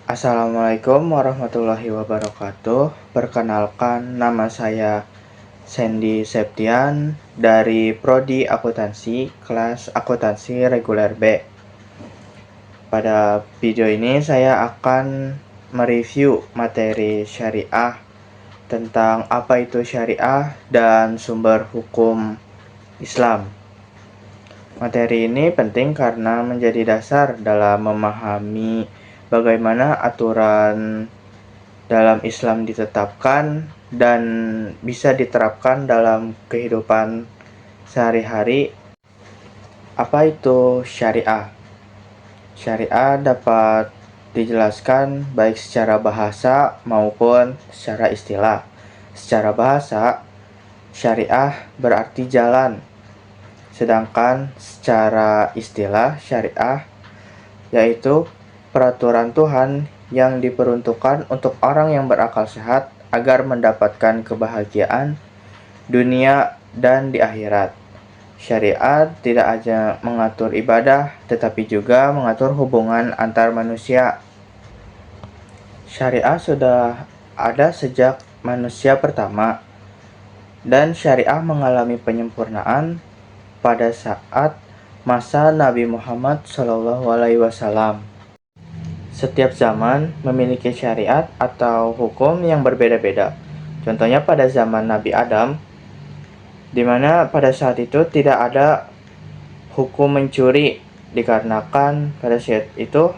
Assalamualaikum warahmatullahi wabarakatuh. Perkenalkan, nama saya Sandy Septian dari Prodi Akuntansi, kelas Akuntansi Reguler B. Pada video ini saya akan mereview materi syariah tentang apa itu syariah dan sumber hukum Islam. Materi ini penting karena menjadi dasar dalam memahami bagaimana aturan dalam Islam ditetapkan dan bisa diterapkan dalam kehidupan sehari-hari. Apa itu syariah? Syariah dapat dijelaskan baik secara bahasa maupun secara istilah. Secara bahasa, syariah berarti jalan. Sedangkan secara istilah, syariah yaitu peraturan Tuhan yang diperuntukkan untuk orang yang berakal sehat agar mendapatkan kebahagiaan dunia dan di akhirat. Syariat tidak hanya mengatur ibadah, tetapi juga mengatur hubungan antar manusia. Syariah sudah ada sejak manusia pertama, dan syariah mengalami penyempurnaan pada saat masa Nabi Muhammad SAW. Setiap zaman memiliki syariat atau hukum yang berbeda-beda. Contohnya pada zaman Nabi Adam, di mana pada saat itu tidak ada hukum mencuri, dikarenakan pada saat itu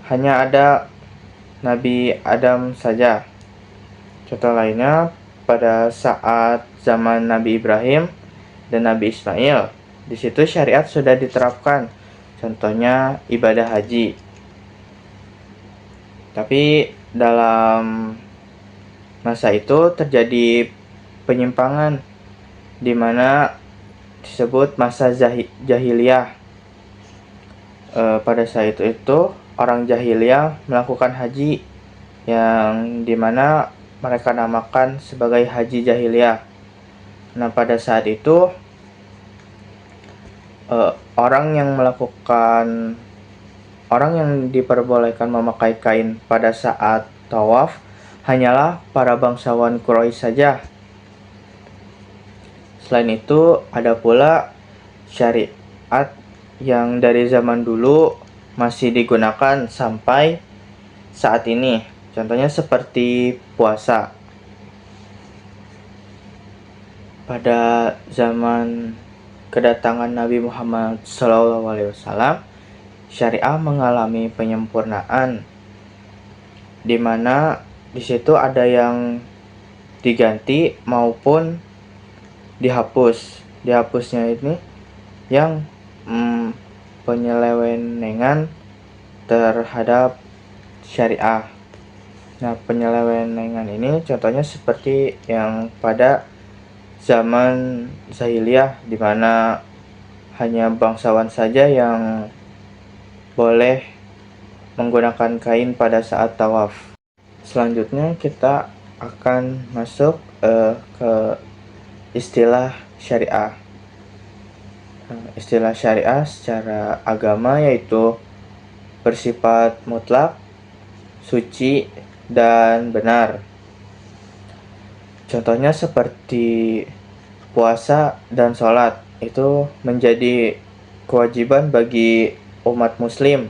hanya ada Nabi Adam saja. Contoh lainnya pada saat zaman Nabi Ibrahim dan Nabi Ismail, di situ syariat sudah diterapkan. Contohnya ibadah haji. Tapi dalam masa itu terjadi penyimpangan di mana disebut masa jahiliyah. Pada saat itu orang jahiliyah melakukan haji yang dimana mereka namakan sebagai haji jahiliyah. Nah, pada saat itu orang yang diperbolehkan memakai kain pada saat tawaf hanyalah para bangsawan Quraisy saja. Selain itu, ada pula syariat yang dari zaman dulu masih digunakan sampai saat ini. Contohnya seperti puasa. Pada zaman kedatangan Nabi Muhammad SAW, syariah mengalami penyempurnaan, di mana di situ ada yang diganti maupun dihapus. Dihapusnya ini yang penyelewengan terhadap syariah. Nah, penyelewengan ini contohnya seperti yang pada zaman jahiliyah, di mana hanya bangsawan saja yang boleh menggunakan kain pada saat tawaf. Selanjutnya kita akan masuk ke istilah syariah. Istilah syariah secara agama yaitu bersifat mutlak, suci, dan benar. Contohnya seperti puasa dan sholat, itu menjadi kewajiban bagi umat muslim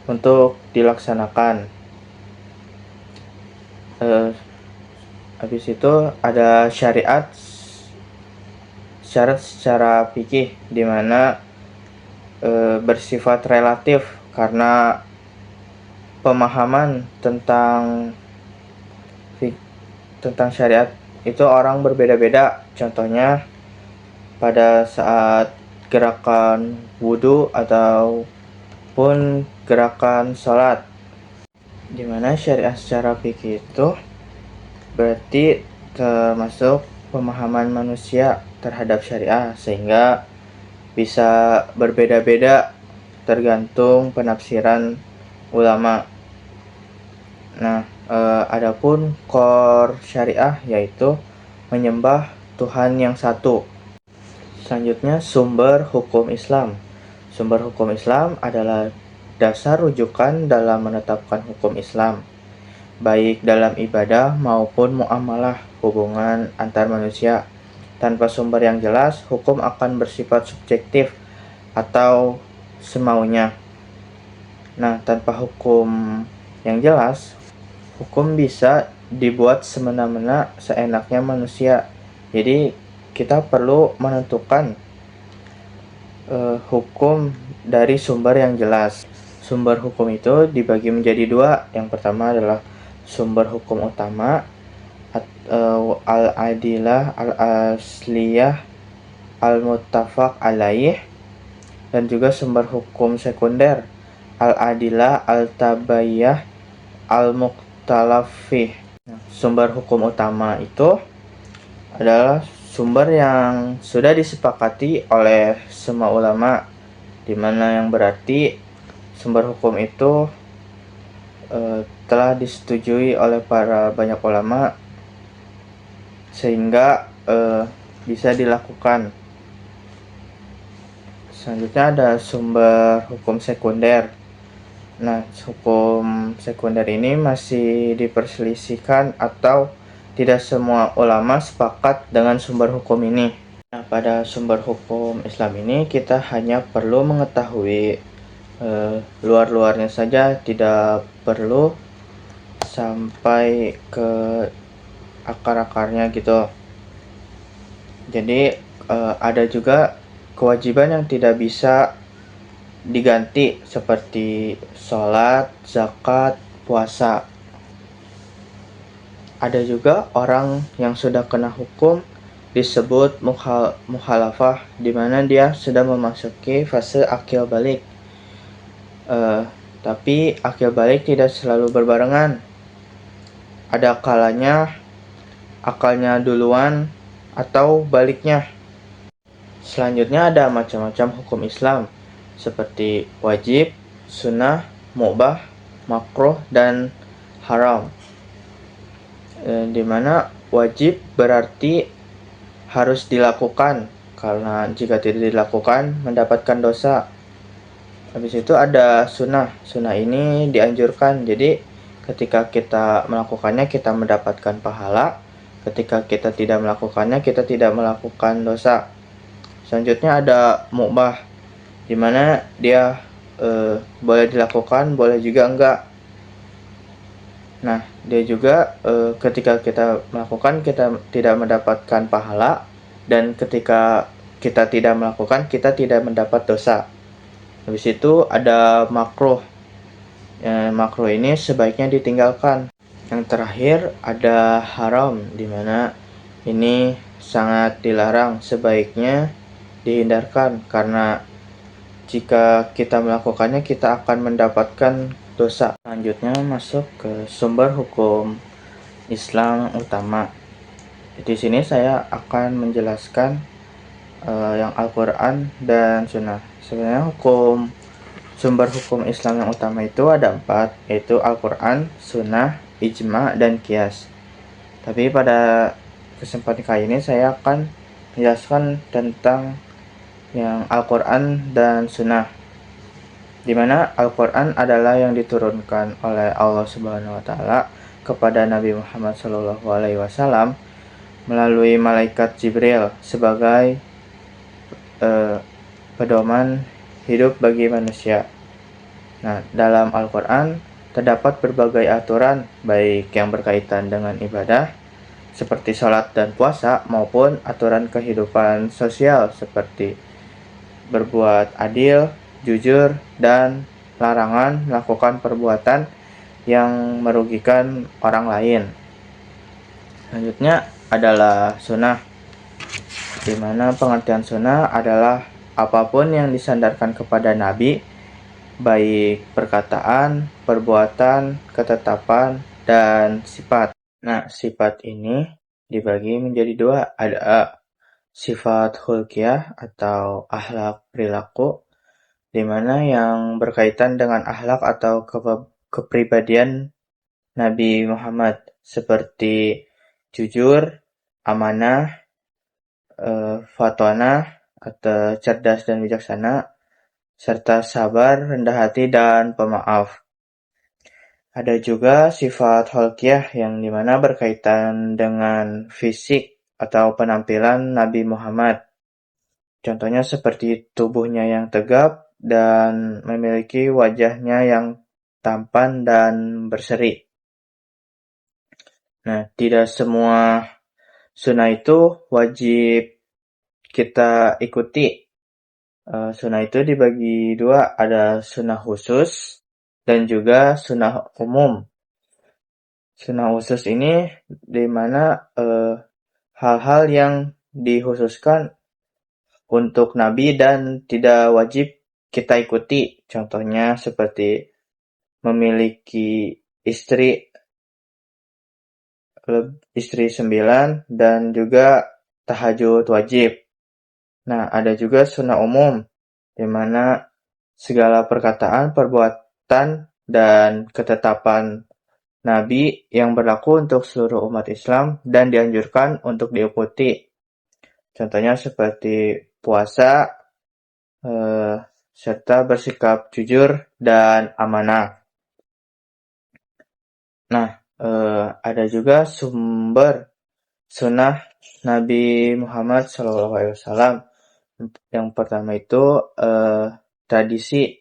untuk dilaksanakan. Habis itu ada syarat secara fikih, di mana bersifat relatif karena pemahaman tentang syariat itu orang berbeda-beda. Contohnya pada saat gerakan wudhu ataupun gerakan sholat, di mana syariah secara fikih itu berarti termasuk pemahaman manusia terhadap syariah, sehingga bisa berbeda-beda tergantung penafsiran ulama. Nah, adapun core syariah yaitu menyembah Tuhan yang satu. Selanjutnya, sumber hukum Islam. Sumber hukum Islam adalah dasar rujukan dalam menetapkan hukum Islam, baik dalam ibadah maupun muamalah hubungan antar manusia. Tanpa sumber yang jelas, hukum akan bersifat subjektif atau semaunya. Nah, tanpa hukum yang jelas, hukum bisa dibuat semena-mena seenaknya manusia. Jadi, kita perlu menentukan hukum dari sumber yang jelas. Sumber hukum itu dibagi menjadi dua. Yang pertama adalah sumber hukum utama, al-adilah, al-asliyah, al-muttafaq alaih, dan juga sumber hukum sekunder, al-adilah, al-tabayyah, al-mukhtalafih. Sumber hukum utama itu adalah sumber yang sudah disepakati oleh semua ulama, di mana yang berarti sumber hukum itu telah disetujui oleh para banyak ulama sehingga bisa dilakukan. Selanjutnya ada sumber hukum sekunder. Nah, hukum sekunder ini masih diperselisihkan atau tidak semua ulama sepakat dengan sumber hukum ini. Nah, pada sumber hukum Islam ini kita hanya perlu mengetahui luar-luarnya saja, tidak perlu sampai ke akar-akarnya gitu. Jadi ada juga kewajiban yang tidak bisa diganti seperti sholat, zakat, puasa. Ada juga orang yang sudah kena hukum disebut mukhalafah, di mana dia sudah memasuki fase akil balik. Tapi akil balik tidak selalu berbarengan. Ada kalanya akalnya duluan atau baliknya. Selanjutnya ada macam-macam hukum Islam seperti wajib, sunnah, mubah, makruh, dan haram. Dimana wajib berarti harus dilakukan, karena jika tidak dilakukan mendapatkan dosa. Habis itu ada sunnah. Sunnah ini dianjurkan, jadi ketika kita melakukannya kita mendapatkan pahala, ketika kita tidak melakukannya kita tidak melakukan dosa. Selanjutnya ada mubah, dimana dia boleh dilakukan, boleh juga enggak. Nah, dia juga ketika kita melakukan kita tidak mendapatkan pahala, dan ketika kita tidak melakukan kita tidak mendapat dosa. Habis itu ada makruh. Makruh ini sebaiknya ditinggalkan. Yang terakhir ada haram, dimana ini sangat dilarang, sebaiknya dihindarkan, karena jika kita melakukannya kita akan mendapatkan dosa. Selanjutnya masuk ke sumber hukum Islam utama. Di sini saya akan menjelaskan yang Al-Quran dan Sunnah. Sebenarnya sumber hukum Islam yang utama itu ada 4, yaitu Al-Quran, Sunnah, Ijma, dan Qiyas. Tapi pada kesempatan kali ini saya akan menjelaskan tentang yang Al-Quran dan Sunnah, di mana Al-Quran adalah yang diturunkan oleh Allah Subhanahu wa Ta'ala kepada Nabi Muhammad SAW melalui malaikat Jibril sebagai pedoman hidup bagi manusia. Nah, dalam Al-Quran terdapat berbagai aturan, baik yang berkaitan dengan ibadah seperti sholat dan puasa, maupun aturan kehidupan sosial seperti berbuat adil, jujur, dan larangan melakukan perbuatan yang merugikan orang lain. Selanjutnya adalah sunnah, di mana pengertian sunnah adalah apapun yang disandarkan kepada Nabi, baik perkataan, perbuatan, ketetapan, dan sifat. Nah, sifat ini dibagi menjadi 2. Ada sifat khulqiyah atau akhlak perilaku, di mana yang berkaitan dengan akhlak atau kepribadian Nabi Muhammad, seperti jujur, amanah, fatwanah atau cerdas dan bijaksana, serta sabar, rendah hati, dan pemaaf. Ada juga sifat kholqiyah yang dimana berkaitan dengan fisik atau penampilan Nabi Muhammad. Contohnya seperti tubuhnya yang tegap dan memiliki wajahnya yang tampan dan berseri. Nah, tidak semua sunnah itu wajib kita ikuti. Sunnah itu dibagi dua, ada sunnah khusus dan juga sunnah umum. Sunnah khusus ini di mana hal-hal yang dikhususkan untuk Nabi dan tidak wajib kita ikuti. Contohnya seperti memiliki istri 9 dan juga tahajud wajib. Nah, ada juga sunnah umum, di mana segala perkataan, perbuatan, dan ketetapan Nabi yang berlaku untuk seluruh umat Islam dan dianjurkan untuk diikuti. Contohnya seperti puasa, serta bersikap jujur dan amanah. Nah, ada juga sumber sunnah Nabi Muhammad SAW. Yang pertama itu tradisi,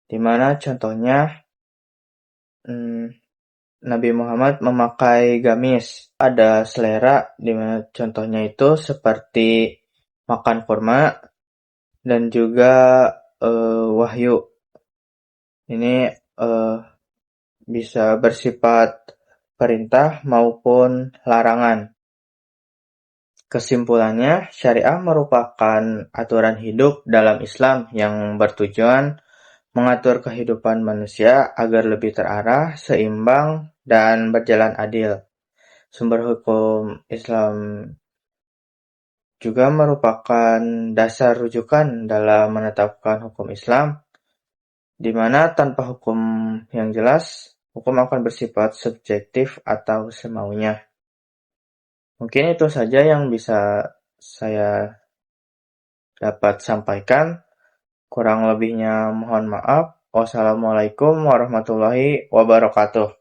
di mana contohnya Nabi Muhammad memakai gamis. Ada selera, di mana contohnya itu seperti makan kurma dan juga wahyu. Ini bisa bersifat perintah maupun larangan. Kesimpulannya, syariah merupakan aturan hidup dalam Islam yang bertujuan mengatur kehidupan manusia agar lebih terarah, seimbang, dan berjalan adil. Sumber hukum Islam juga merupakan dasar rujukan dalam menetapkan hukum Islam, di mana tanpa hukum yang jelas, hukum akan bersifat subjektif atau semaunya. Mungkin itu saja yang bisa saya dapat sampaikan. Kurang lebihnya mohon maaf. Wassalamualaikum warahmatullahi wabarakatuh.